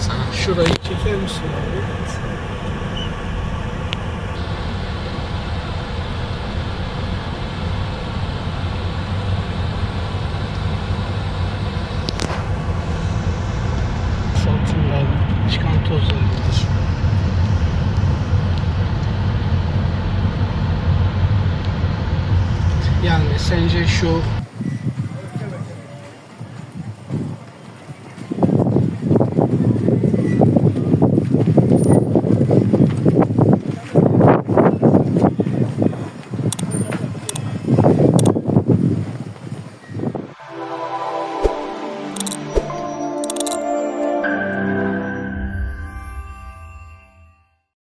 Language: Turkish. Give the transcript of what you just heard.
sana. Şurayı çeker misin abi? Asfaltından çıkan tozlarıdır. Yani sence şu